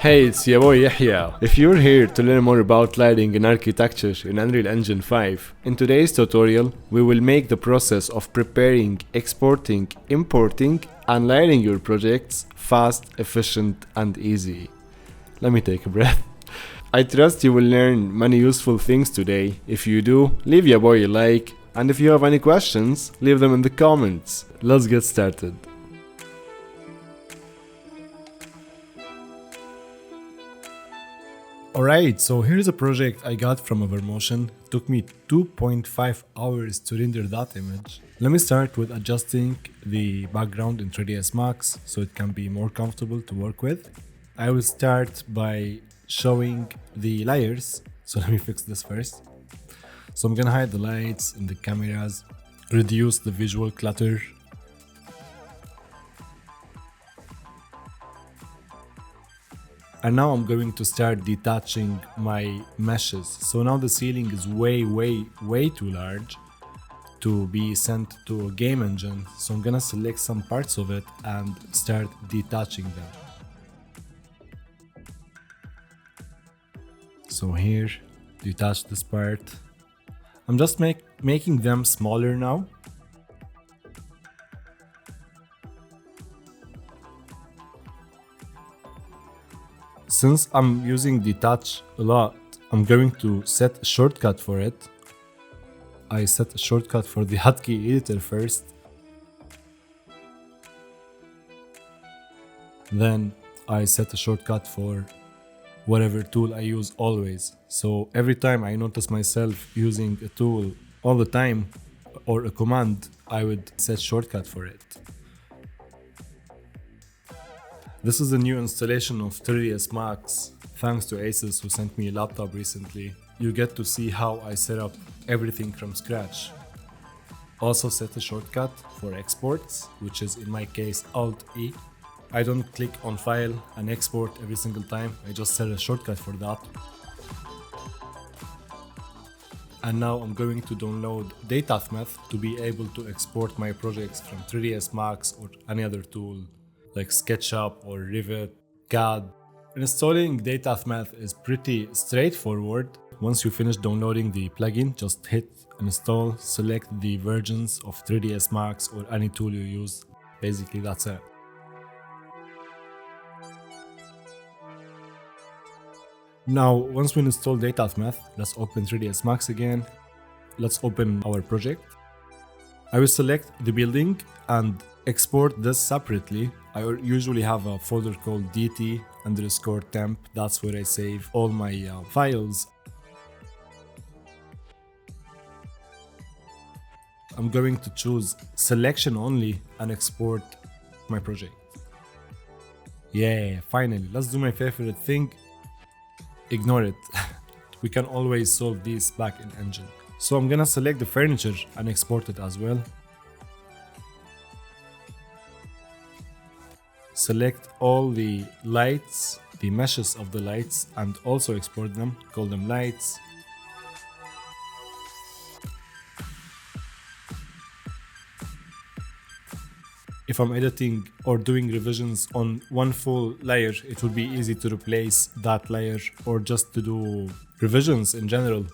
Hey, it's your boy Yahya. If you're here to learn more about lighting and architecture in Unreal Engine 5, in today's tutorial, we will make the process of preparing, exporting, importing, and lighting your projects fast, efficient, and easy. Let me take a breath. I trust you will learn many useful things today. If you do, leave your boy a like, and if you have any questions, leave them in the comments. Let's get started. Alright, so here's a project I got from Evermotion. It took me 2.5 hours to render that image. Let me start with adjusting the background in 3ds Max so it can be more comfortable to work with. I will start by showing the layers. So let me fix this first. So I'm gonna hide the lights and the cameras, reduce the visual clutter. And now I'm going to start detaching my meshes. So now the ceiling is way too large to be sent to a game engine. So I'm gonna select some parts of it and start detaching them. So here, detach this part. I'm just making them smaller now. Since I'm using Detach a lot, I'm going to set a shortcut for it. I set a shortcut for the hotkey editor first. Then I set a shortcut for whatever tool I use always. So every time I notice myself using a tool all the time or a command, I would set shortcut for it. This is a new installation of 3ds Max, thanks to Asus who sent me a laptop recently. You get to see how I set up everything from scratch. Also set a shortcut for exports, which is in my case Alt-E. I don't click on file and export every single time, I just set a shortcut for that. And now I'm going to download Datasmith to be able to export my projects from 3ds Max or any other tool like SketchUp or Revit, CAD. Installing Datasmith is pretty straightforward. Once you finish downloading the plugin, just hit install, select the versions of 3ds Max or any tool you use. Basically, that's it. Now, once we install Datasmith, let's open 3ds Max again. Let's open our project. I will select the building and export this separately. I usually have a folder called dt_temp. That's where I save all my files. I'm going to choose selection only and export my project. Yeah, finally, let's do my favorite thing. Ignore it. We can always solve these back in Engine. So I'm gonna select the furniture and export it as well. Select all the lights, the meshes of the lights, and also export them, call them lights. If I'm editing or doing revisions on one full layer, it would be easy to replace that layer or just to do revisions in general.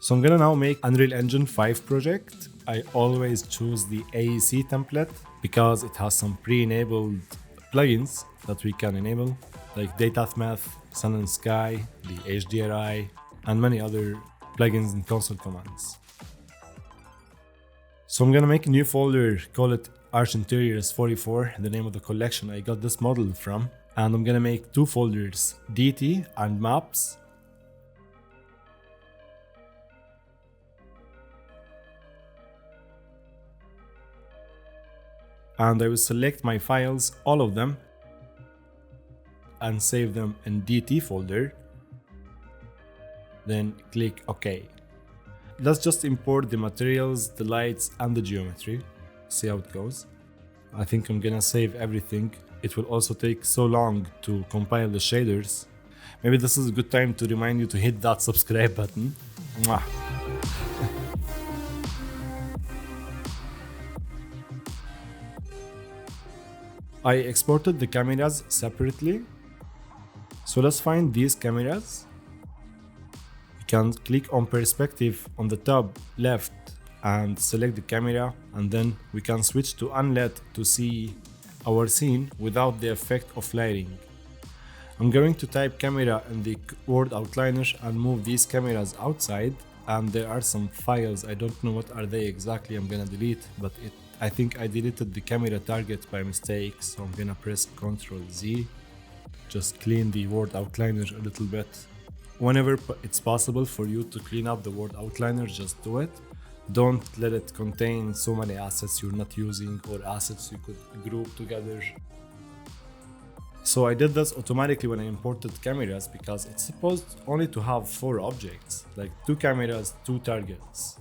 So I'm gonna now make Unreal Engine 5 project. I always choose the AEC template because it has some pre-enabled plugins that we can enable, like Datasmith, Sun and Sky, the HDRI, and many other plugins and console commands. So I'm gonna make a new folder, call it Arch Interiors 44, the name of the collection I got this model from. And I'm gonna make two folders, DT and Maps. And I will select my files, all of them, and save them in DT folder. Then click OK. Let's just import the materials, the lights, and the geometry. See how it goes. I think I'm gonna save everything. It will also take so long to compile the shaders. Maybe this is a good time to remind you to hit that subscribe button. Mwah. I exported the cameras separately. So let's find these cameras. You can click on perspective on the top left and select the camera, and then we can switch to unlit to see our scene without the effect of lighting. I'm going to type camera in the word outliner and move these cameras outside, and there are some files, I don't know what are they exactly, I'm gonna delete, but I think I deleted the camera target by mistake, so I'm gonna press Ctrl Z, just clean the word outliner a little bit. Whenever it's possible for you to clean up the word outliner, just do it. Don't let it contain so many assets you're not using or assets you could group together. So I did this automatically when I imported cameras because it's supposed only to have 4 objects, like 2 cameras, 2 targets.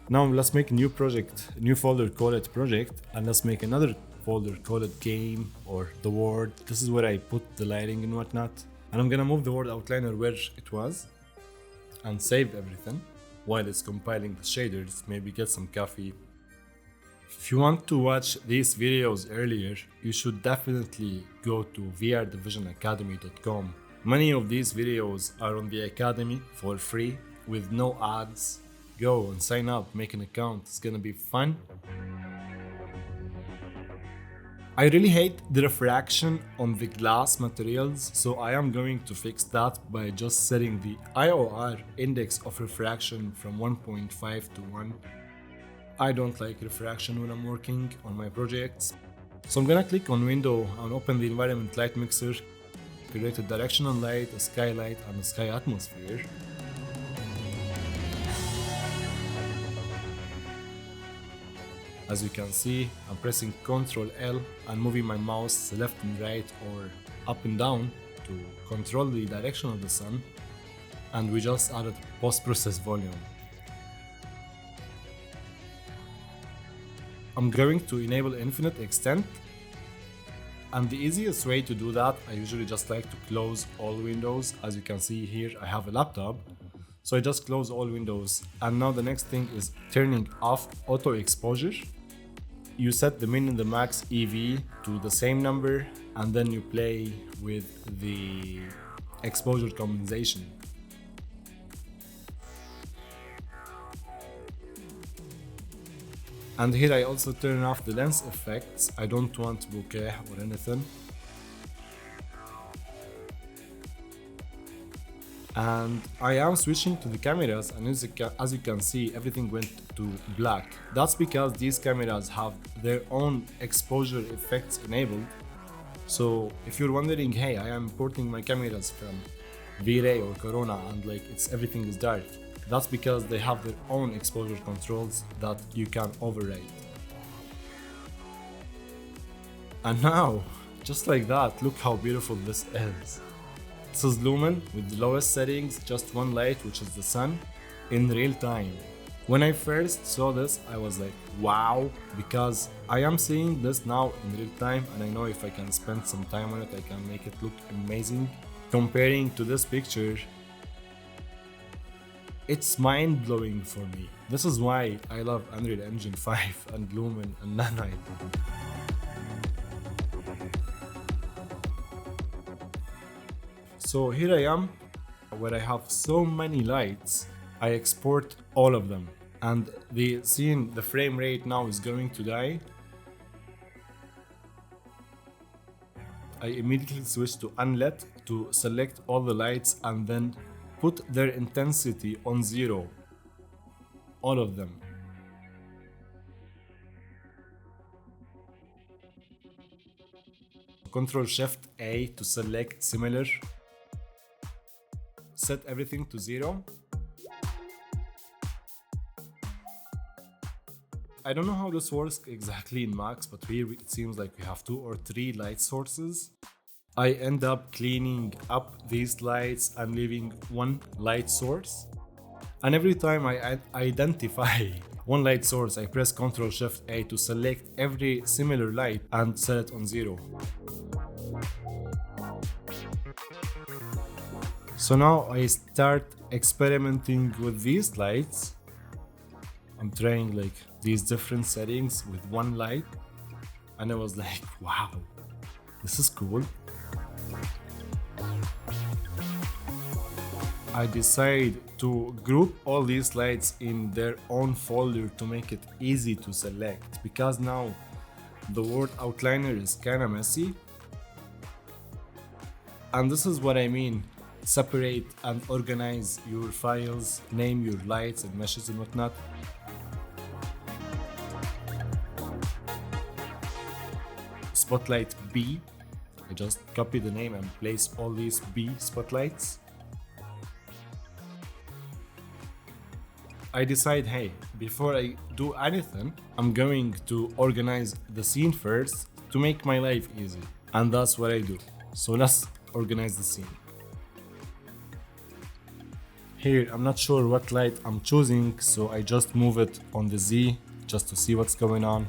Now let's make a new project, a new folder, call it project, and let's make another folder, call it game or the word. This is where I put the lighting and whatnot. And I'm gonna move the word outliner where it was and save everything while it's compiling the shaders, maybe get some coffee. If you want to watch these videos earlier, you should definitely go to vrdivisionacademy.com. Many of these videos are on the Academy for free with no ads. Go and sign up, make an account, it's gonna be fun. I really hate the refraction on the glass materials, so I am going to fix that by just setting the IOR index of refraction from 1.5 to 1. I don't like refraction when I'm working on my projects. So I'm gonna click on window and open the environment light mixer, create a directional light, a skylight, and a sky atmosphere. As you can see, I'm pressing Ctrl L and moving my mouse left and right or up and down to control the direction of the sun. And we just added post-process volume. I'm going to enable infinite extent, and the easiest way to do that, I usually just like to close all windows. As you can see here, I have a laptop, so I just close all windows. And now the next thing is turning off auto exposure. You set the min and the max EV to the same number, and then you play with the exposure compensation. And here I also turn off the lens effects. I don't want bokeh or anything. And I am switching to the cameras, and as you can see, everything went to black. That's because these cameras have their own exposure effects enabled. So if you're wondering, hey, I am importing my cameras from VRay or Corona and like everything is dark, that's because they have their own exposure controls that you can override. And now, just like that, look how beautiful this is. This is Lumen with the lowest settings, just one light, which is the sun, in real time. When I first saw this, I was like, wow, because I am seeing this now in real time, and I know if I can spend some time on it, I can make it look amazing. Comparing to this picture, it's mind-blowing for me. This is why I love Unreal Engine 5 and Lumen and Nanite. So here I am, where I have so many lights, I export all of them. And the frame rate now is going to die. I immediately switch to unlit to select all the lights and then put their intensity on 0. All of them. Ctrl Shift A to select similar. Set everything to 0. I don't know how this works exactly in Max, but here it seems like we have 2 or 3 light sources. I end up cleaning up these lights and leaving one light source. And every time I identify one light source, I press Ctrl Shift A to select every similar light and set it on 0. So now I start experimenting with these lights. I'm trying like these different settings with one light, and I was like, wow, this is cool. I decide to group all these lights in their own folder to make it easy to select, because now the word outliner is kinda messy. And this is what I mean. Separate and organize your files, name your lights and meshes and whatnot. Spotlight B. I just copy the name and place all these B spotlights. I decide, hey, before I do anything, I'm going to organize the scene first to make my life easy. And that's what I do. So let's organize the scene. Here, I'm not sure what light I'm choosing, so I just move it on the Z just to see what's going on.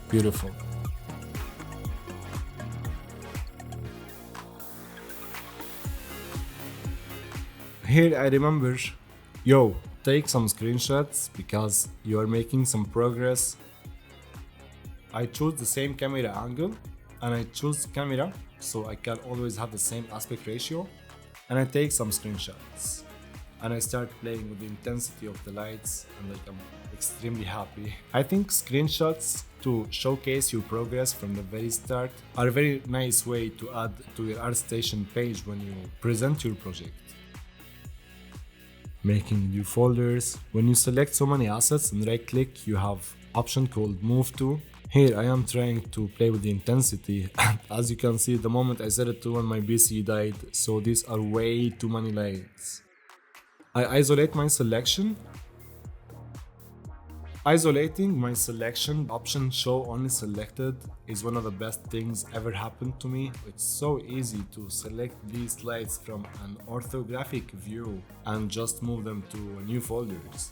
Beautiful. Here I remember, yo, take some screenshots because you are making some progress. I choose the same camera angle and I choose camera so I can always have the same aspect ratio, and I take some screenshots and I start playing with the intensity of the lights, and like I'm extremely happy. I think screenshots to showcase your progress from the very start are a very nice way to add to your Artstation page when you present your project. Making new folders. When you select so many assets and right click, you have option called move to. Here I am trying to play with the intensity, and as you can see, the moment I set it to when my PC died, so these are way too many lights. I isolate my selection. Isolating my selection option show only selected is one of the best things ever happened to me. It's so easy to select these lights from an orthographic view and just move them to new folders.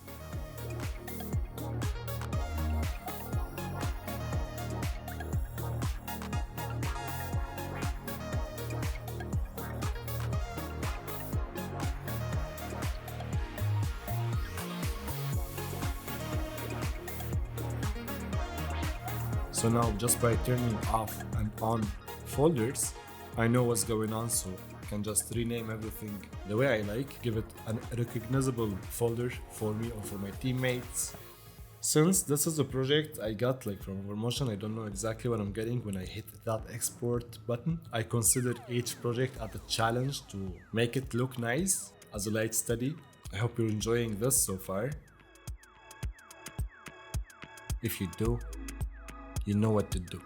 So now, just by turning off and on folders, I know what's going on, so I can just rename everything the way I like, give it a recognizable folder for me or for my teammates. Since this is a project I got like from a promotion, I don't know exactly what I'm getting when I hit that export button. I consider each project as a challenge to make it look nice as a light study. I hope you're enjoying this so far. If you do, you know what to do.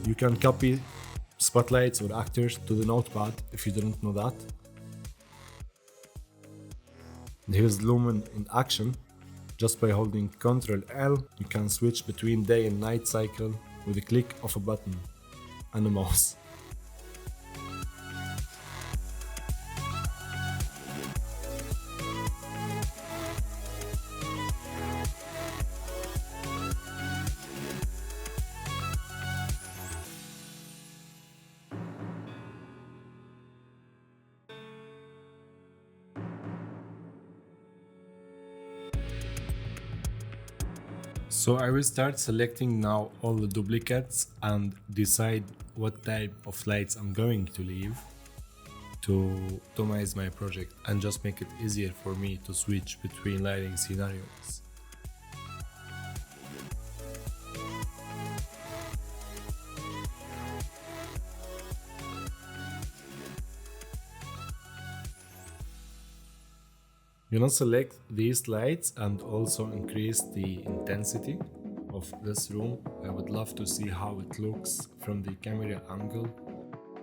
You can copy spotlights or actors to the notepad if you didn't know that. Here's Lumen in action. Just by holding Ctrl L, you can switch between day and night cycle with a click of a button and a mouse. So I will start selecting now all the duplicates and decide what type of lights I'm going to leave to optimize my project and just make it easier for me to switch between lighting scenarios. You can select these lights and also increase the intensity of this room. I would love to see how it looks from the camera angle.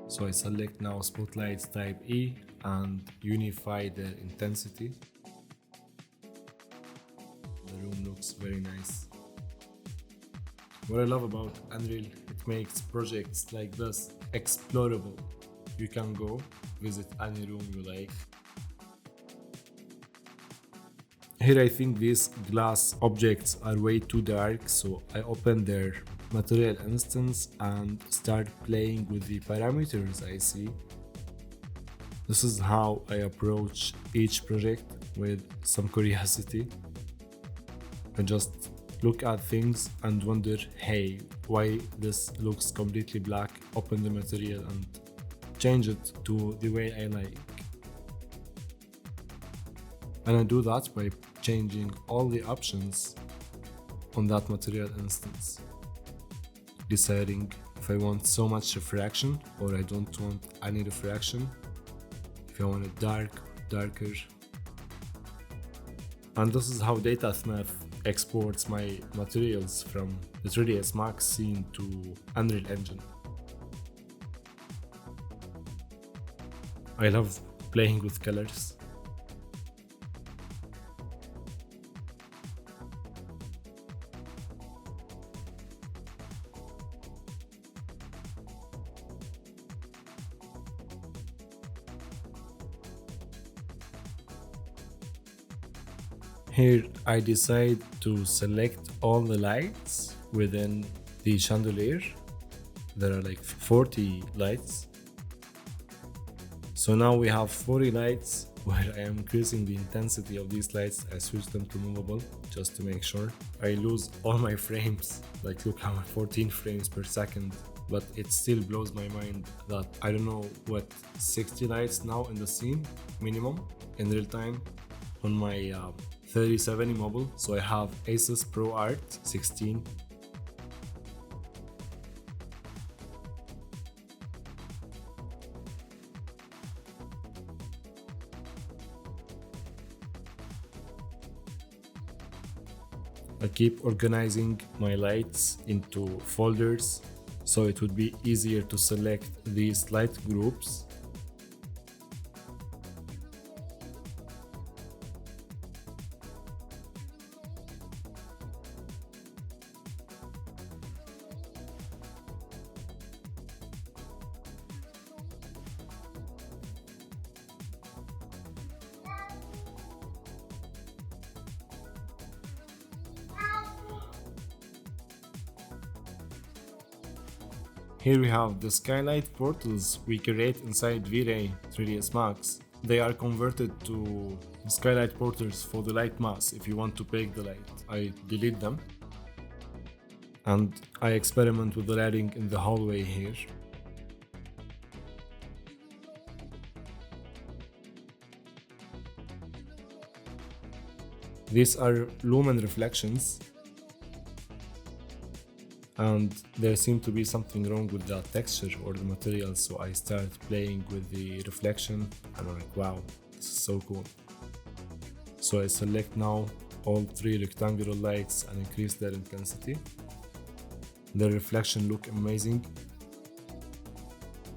So I select now spotlights type E and unify the intensity. The room looks very nice. What I love about Unreal, it makes projects like this explorable. You can go visit any room you like. Here I think these glass objects are way too dark, so I open their material instance and start playing with the parameters I see. This is how I approach each project, with some curiosity. I just look at things and wonder, hey, why this looks completely black? Open the material and change it to the way I like. And I do that by changing all the options on that material instance, deciding if I want so much refraction or I don't want any refraction, if I want it darker. And this is how Datasmith exports my materials from the 3ds Max scene to Unreal Engine. I love playing with colors. Here I decide to select all the lights within the chandelier. There are like 40 lights. So now we have 40 lights where I am increasing the intensity of these lights. I switch them to movable just to make sure. I lose all my frames, like look how 14 frames per second, but it still blows my mind that I don't know what 60 lights now in the scene minimum in real time on my 3070 mobile. So I have Asus Pro Art 16. I keep organizing my lights into folders so it would be easier to select these light groups. Here we have the skylight portals we create inside VRay 3ds Max. They are converted to skylight portals for the light mask if you want to bake the light. I delete them and I experiment with the lighting in the hallway here. These are lumen reflections, and there seemed to be something wrong with the texture or the material, so I started playing with the reflection and I'm like, wow, this is so cool. So I select now all 3 rectangular lights and increase their intensity. The reflection look amazing.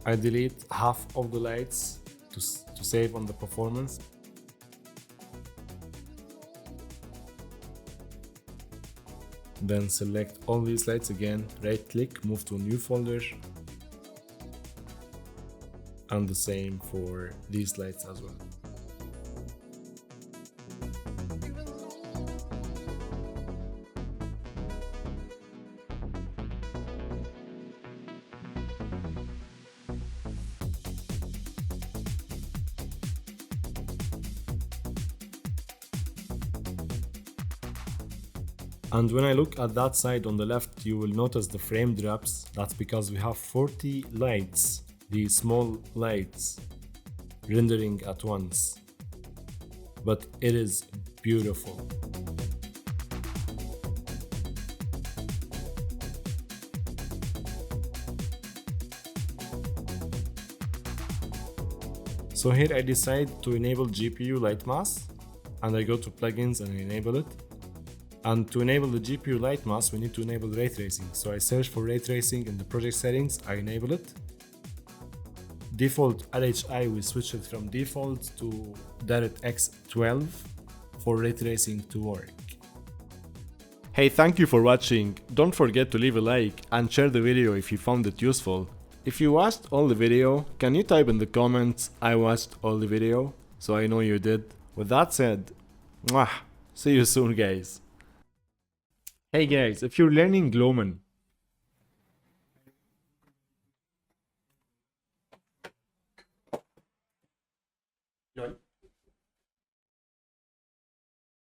I delete half of the lights to save on the performance. Then select all these lights again, right click, move to a new folder, and the same for these lights as well. And when I look at that side on the left, you will notice the frame drops. That's because we have 40 lights, these small lights, rendering at once. But it is beautiful. So here I decide to enable GPU light mask, and I go to plugins and enable it. And to enable the GPU light mask, we need to enable ray tracing. So I search for ray tracing in the project settings, I enable it. Default LHI, we switch it from default to DirectX 12 for ray tracing to work. Hey, thank you for watching. Don't forget to leave a like and share the video if you found it useful. If you watched all the video, can you type in the comments, I watched all the video, so I know you did. With that said, mwah, see you soon guys. Hey guys, if you're learning Lumen, LOL.